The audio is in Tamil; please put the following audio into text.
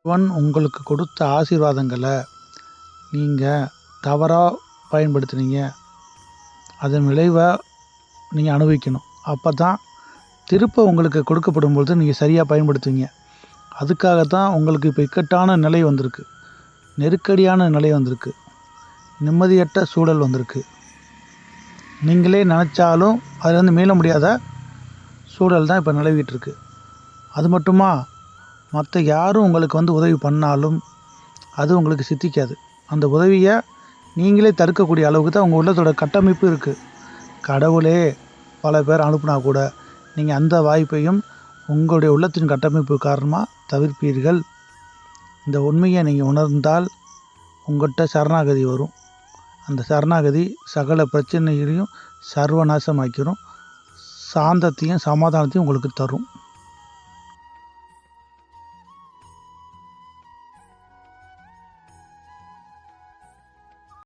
இறைவன் உங்களுக்கு கொடுத்த ஆசீர்வாதங்களை நீங்கள் தவறாக பயன்படுத்துனீங்க. அதன் விளைவை நீங்கள் அனுபவிக்கணும். அப்போ தான் திருப்ப உங்களுக்கு கொடுக்கப்படும் பொழுது நீங்கள் சரியாக பயன்படுத்துவீங்க. அதுக்காகத்தான் உங்களுக்கு இப்போ இக்கட்டான நிலை வந்திருக்கு, நெருக்கடியான நிலை வந்திருக்கு, நிம்மதியற்ற சூழல் வந்திருக்கு. நீங்களே நினச்சாலும் அதுலேருந்து மீள முடியாத சூழல் தான் இப்போ நிலவிட்டு இருக்கு. அது மட்டுமா, மற்ற யாரும் உங்களுக்கு உதவி பண்ணாலும் அது உங்களுக்கு சித்திக்காது. அந்த உதவியை நீங்களே தடுக்கக்கூடிய அளவுக்கு தான் உங்கள் உள்ளத்தோட கட்டமைப்பு இருக்குது. கடவுளே பல பேர் அனுப்புனா கூட நீங்கள் அந்த வாய்ப்பையும் உங்களுடைய உள்ளத்தின் கட்டமைப்பு காரணமாக தவிர்ப்பீர்கள். இந்த உண்மையை நீங்கள் உணர்ந்தால் உங்கள்கிட்ட சரணாகதி வரும். அந்த சரணாகதி சகல பிரச்சனைகளையும் சர்வநாசமாக்கிடும், சாந்தத்தையும் சமாதானத்தையும் உங்களுக்கு தரும்.